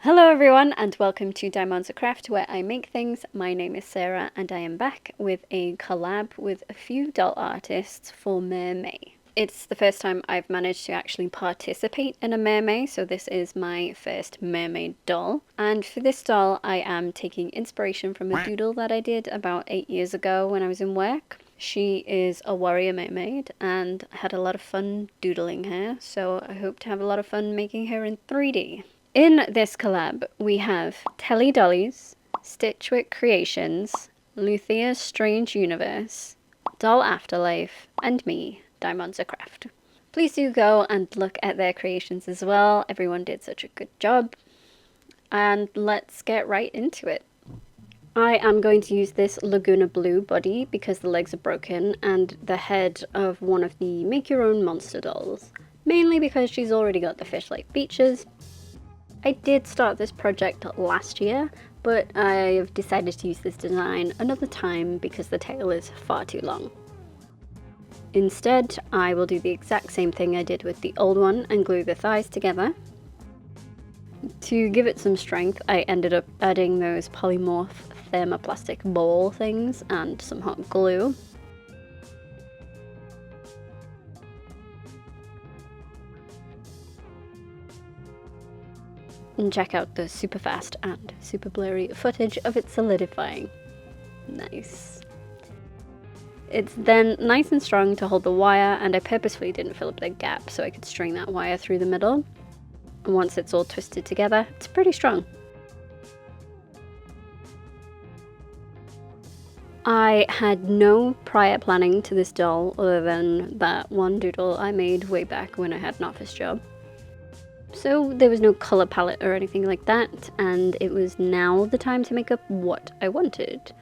Hello everyone and welcome to Diamonds of Craft, where I make things. My name is Sarah and I am back with a collab with a few doll artists for MerMay. It's the first time I've managed to actually participate in a MerMay, so this is my first Mermaid doll. And for this doll I am taking inspiration from a doodle that I did about 8 years ago when I was in work. She is a warrior mermaid and I had a lot of fun doodling her, so I hope to have a lot of fun making her in 3D. In this collab, we have Telly Dollies, Stitchwick Creations, Luthea's Strange Universe, Doll Afterlife, and me, Diamonds of Craft. Please do go and look at their creations as well. Everyone did such a good job. And let's get right into it. I am going to use this Laguna Blue body because the legs are broken and the head of one of the Make Your Own Monster dolls, mainly because she's already got the fish-like features. I did start this project last year, but I've decided to use this design another time because the tail is far too long. Instead, I will do the exact same thing I did with the old one and glue the thighs together. To give it some strength, I ended up adding those polymorph thermoplastic ball things and some hot glue. And check out the super fast and super blurry footage of it solidifying. Nice. It's then nice and strong to hold the wire, and I purposefully didn't fill up the gap so I could string that wire through the middle. And once it's all twisted together, it's pretty strong. I had no prior planning to this doll other than that one doodle I made way back when I had an office job. So there was no colour palette or anything like that, and it was now the time to make up what I wanted.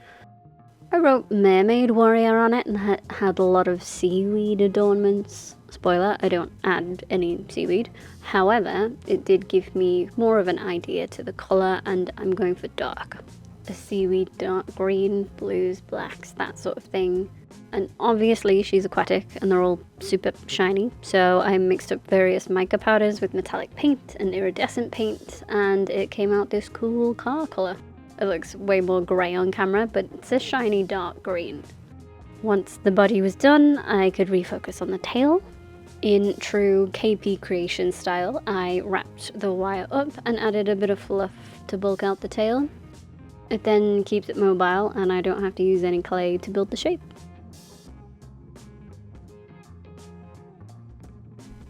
I wrote Mermaid Warrior on it and had a lot of seaweed adornments. Spoiler, I don't add any seaweed. However, it did give me more of an idea to the colour, and I'm going for dark. A seaweed dark green, blues, blacks, that sort of thing. And obviously she's aquatic and they're all super shiny, so I mixed up various mica powders with metallic paint and iridescent paint, and it came out this cool car colour. It looks way more grey on camera, but it's a shiny dark green. Once the body was done, I could refocus on the tail. In true KP creation style, I wrapped the wire up and added a bit of fluff to bulk out the tail. It then keeps it mobile and I don't have to use any clay to build the shape.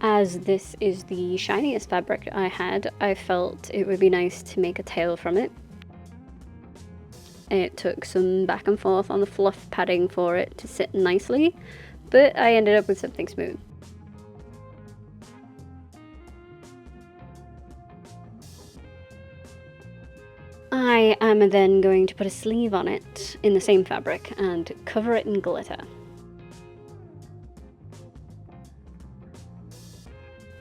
As this is the shiniest fabric I had, I felt it would be nice to make a tail from it. It took some back and forth on the fluff padding for it to sit nicely, but I ended up with something smooth. I am then going to put a sleeve on it in the same fabric and cover it in glitter.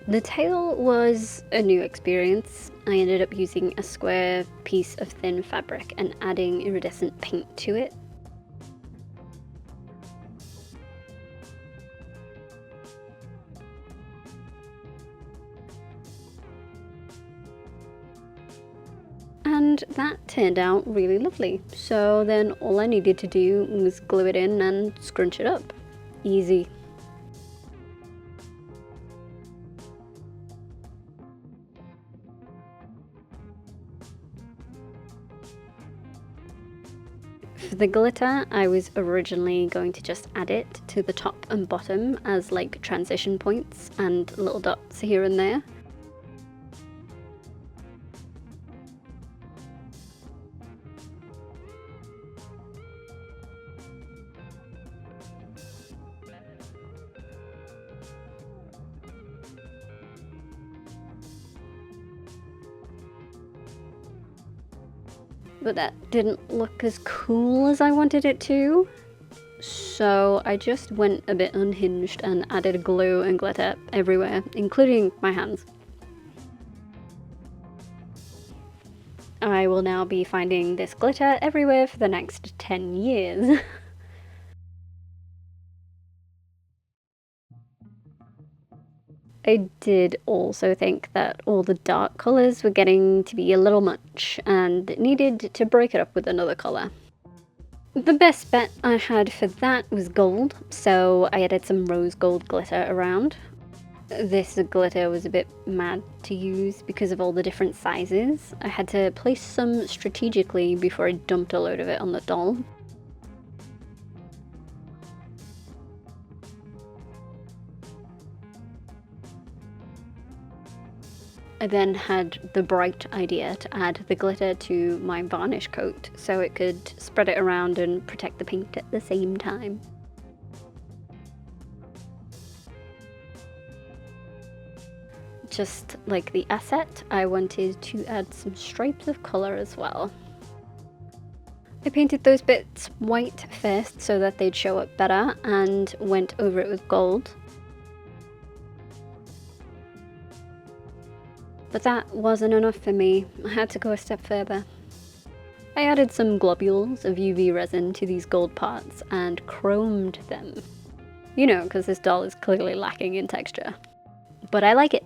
The tail was a new experience. I ended up using a square piece of thin fabric and adding iridescent paint to it. And that turned out really lovely. So then all I needed to do was glue it in and scrunch it up. Easy. For the glitter, I was originally going to just add it to the top and bottom as like transition points and little dots here and there. But that didn't look as cool as I wanted it to, so I just went a bit unhinged and added glue and glitter everywhere, including my hands. I will now be finding this glitter everywhere for the next 10 years. I did also think that all the dark colours were getting to be a little much and needed to break it up with another colour. The best bet I had for that was gold, so I added some rose gold glitter around. This glitter was a bit mad to use because of all the different sizes. I had to place some strategically before I dumped a load of it on the doll. I then had the bright idea to add the glitter to my varnish coat so it could spread it around and protect the paint at the same time. Just like the asset, I wanted to add some stripes of colour as well. I painted those bits white first so that they'd show up better and went over it with gold. But that wasn't enough for me. I had to go a step further. I added some globules of UV resin to these gold parts and chromed them. You know, because this doll is clearly lacking in texture. But I like it.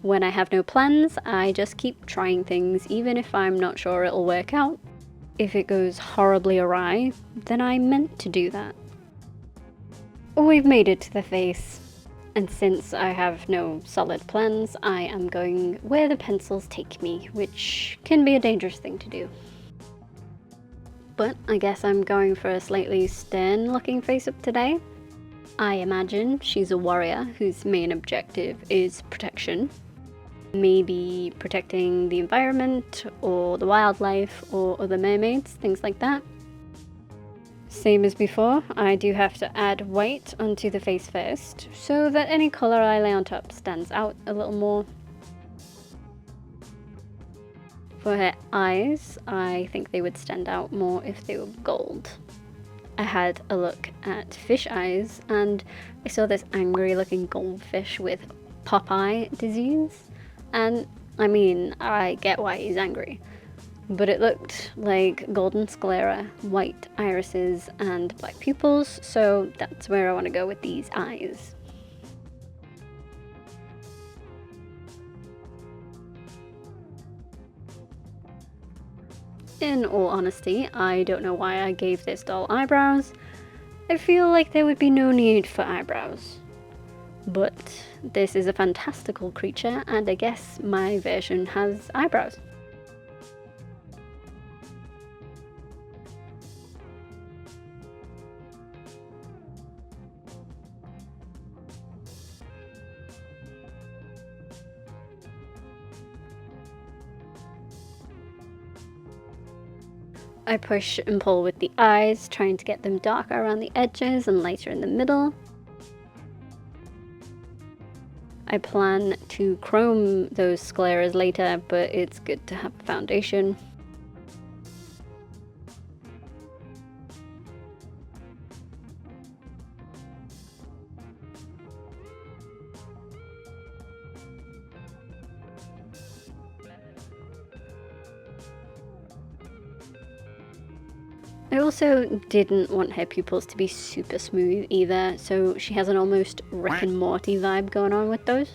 When I have no plans, I just keep trying things even if I'm not sure it'll work out. If it goes horribly awry, then I meant to do that. We've made it to the face. And since I have no solid plans, I am going where the pencils take me, which can be a dangerous thing to do. But I guess I'm going for a slightly stern looking face up today. I imagine she's a warrior whose main objective is protection. Maybe protecting the environment or the wildlife or other mermaids, things like that. Same as before, I do have to add white onto the face first, so that any colour I lay on top stands out a little more. For her eyes, I think they would stand out more if they were gold. I had a look at fish eyes, and I saw this angry looking goldfish with Popeye disease. And I mean, I get why he's angry. But it looked like golden sclera, white irises, and black pupils, so that's where I want to go with these eyes. In all honesty, I don't know why I gave this doll eyebrows. I feel like there would be no need for eyebrows. But this is a fantastical creature, and I guess my version has eyebrows. I push and pull with the eyes, trying to get them darker around the edges and lighter in the middle. I plan to chrome those scleras later, but it's good to have a foundation. I also didn't want her pupils to be super smooth either, so she has an almost Rick and Morty vibe going on with those.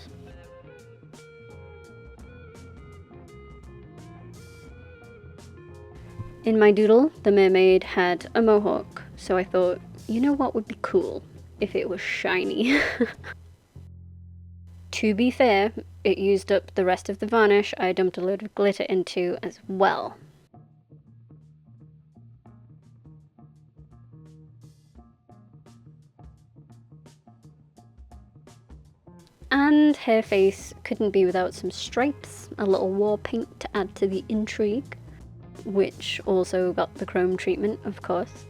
In my doodle, the mermaid had a mohawk, so I thought, you know what would be cool? If it was shiny. To be fair, it used up the rest of the varnish I dumped a load of glitter into as well. And her face couldn't be without some stripes, a little war paint to add to the intrigue, which also got the chrome treatment, of course.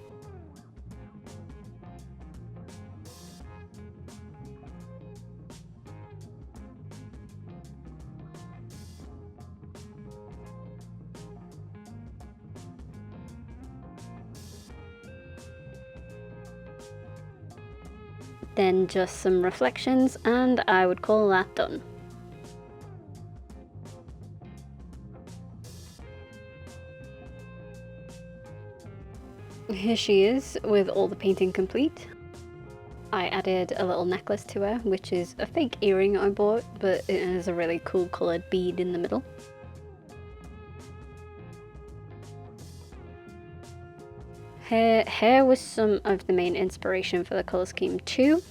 Then just some reflections, and I would call that done. Here she is, with all the painting complete. I added a little necklace to her, which is a fake earring I bought, but it has a really cool coloured bead in the middle. Her hair was some of the main inspiration for the colour scheme too.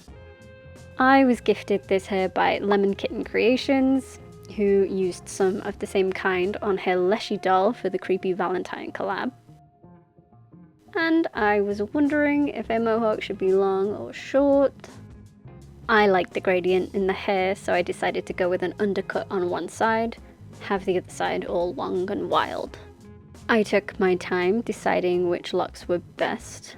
I was gifted this hair by Lemon Kitten Creations, who used some of the same kind on her Leshy doll for the Creepy Valentine collab. And I was wondering if her mohawk should be long or short. I liked the gradient in the hair, so I decided to go with an undercut on one side, have the other side all long and wild. I took my time deciding which locks were best.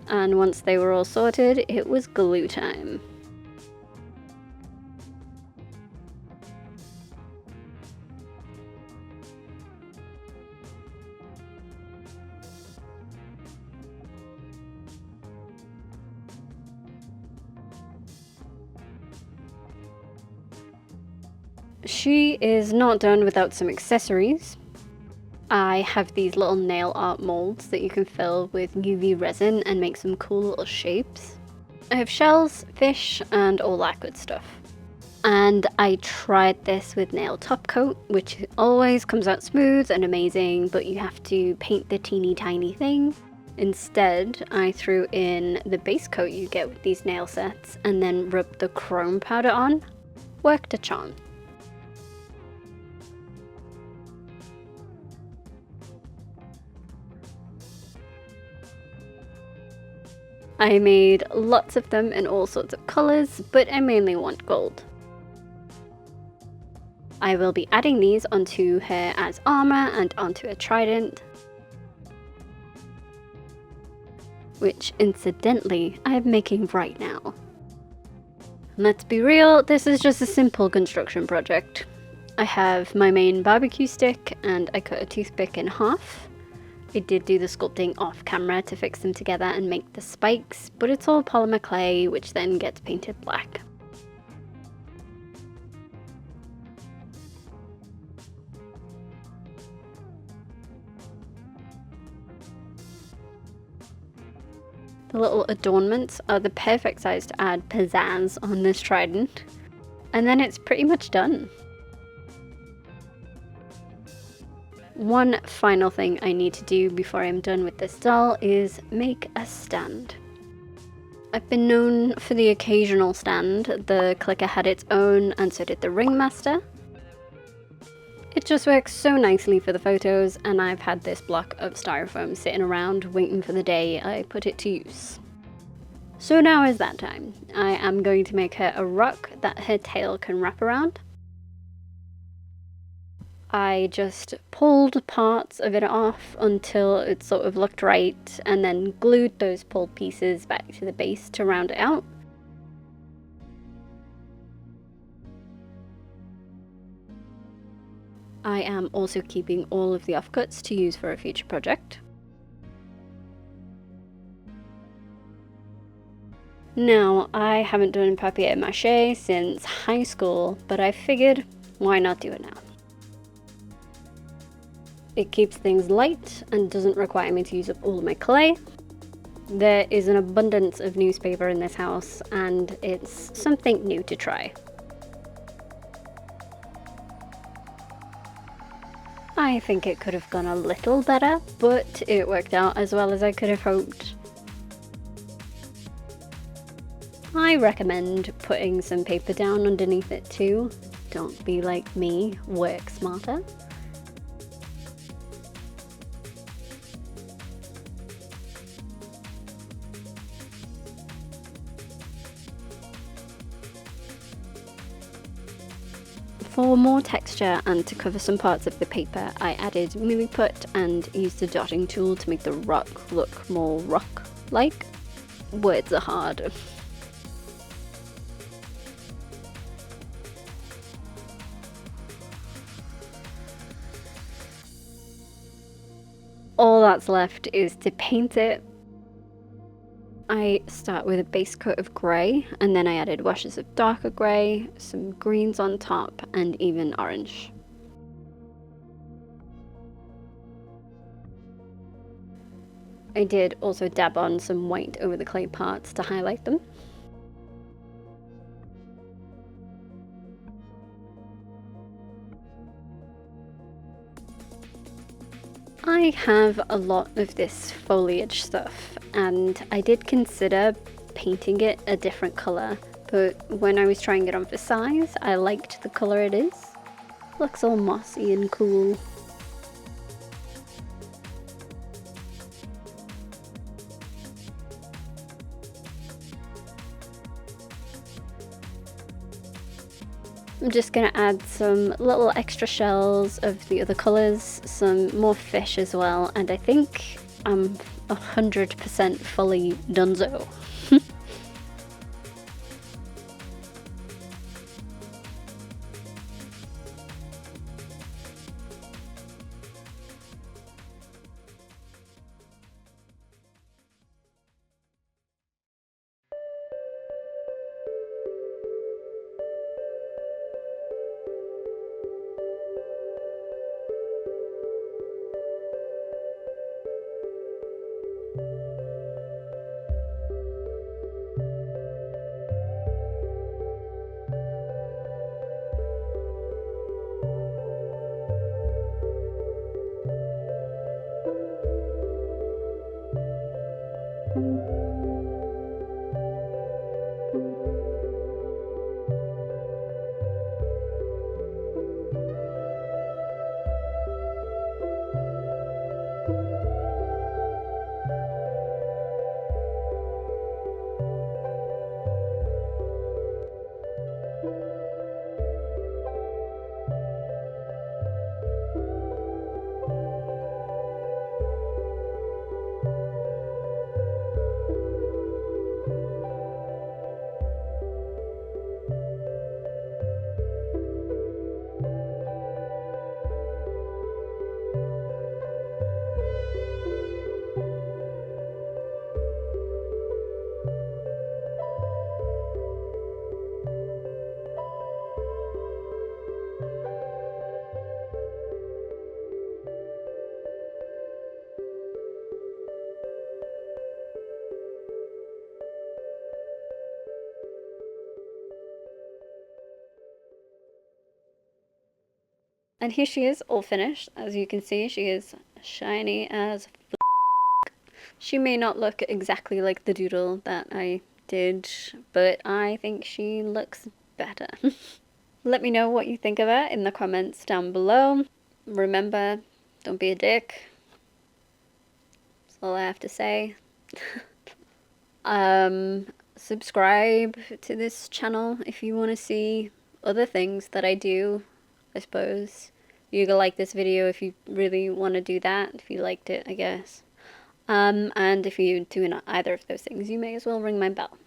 And once they were all sorted, it was glue time. She is not done without some accessories. I have these little nail art molds that you can fill with UV resin and make some cool little shapes. I have shells, fish, and all that good stuff. And I tried this with nail top coat, which always comes out smooth and amazing, but you have to paint the teeny tiny thing. Instead, I threw in the base coat you get with these nail sets and then rubbed the chrome powder on. Worked a charm. I made lots of them in all sorts of colours, but I mainly want gold. I will be adding these onto her as armour and onto a trident, which incidentally I am making right now. Let's be real, this is just a simple construction project. I have my main barbecue stick and I cut a toothpick in half. I did do the sculpting off camera to fix them together and make the spikes, but it's all polymer clay, which then gets painted black. The little adornments are the perfect size to add pizzazz on this trident, and then it's pretty much done. One final thing I need to do before I'm done with this doll is make a stand. I've been known for the occasional stand. The clicker had its own and so did the ringmaster. It just works so nicely for the photos, and I've had this block of styrofoam sitting around waiting for the day I put it to use. So now is that time. I am going to make her a rock that her tail can wrap around. I just pulled parts of it off until it sort of looked right, and then glued those pulled pieces back to the base to round it out. I am also keeping all of the offcuts to use for a future project. Now, I haven't done papier-mâché since high school, but I figured, why not do it now? It keeps things light and doesn't require me to use up all my clay. There is an abundance of newspaper in this house, and it's something new to try. I think it could have gone a little better, but it worked out as well as I could have hoped. I recommend putting some paper down underneath it too. Don't be like me, work smarter. For more texture and to cover some parts of the paper, I added Milliput and used a dotting tool to make the rock look more rock-like. Words are hard. All that's left is to paint it. I start with a base coat of grey, and then I added washes of darker grey, some greens on top, and even orange. I did also dab on some white over the clay parts to highlight them. I have a lot of this foliage stuff, and I did consider painting it a different colour, but when I was trying it on for size, I liked the colour it is. Looks all mossy and cool. I'm just going to add some little extra shells of the other colours, some more fish as well, and I think I'm 100% fully donezo. And here she is, all finished. As you can see, she is shiny as f***. She may not look exactly like the doodle that I did, but I think she looks better. Let me know what you think of her in the comments down below. Remember, don't be a dick. That's all I have to say. Subscribe to this channel if you want to see other things that I do, I suppose. You can like this video if you really want to do that, if you liked it, I guess. And if you do either of those things, you may as well ring my bell.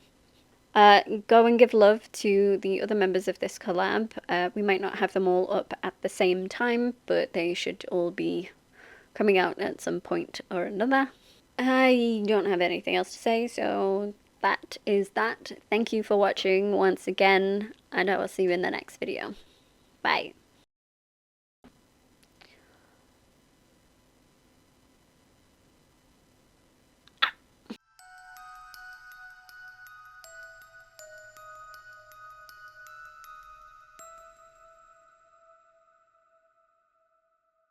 Go and give love to the other members of this collab. We might not have them all up at the same time, but they should all be coming out at some point or another. I don't have anything else to say, so that is that. Thank you for watching once again, and I will see you in the next video. Bye.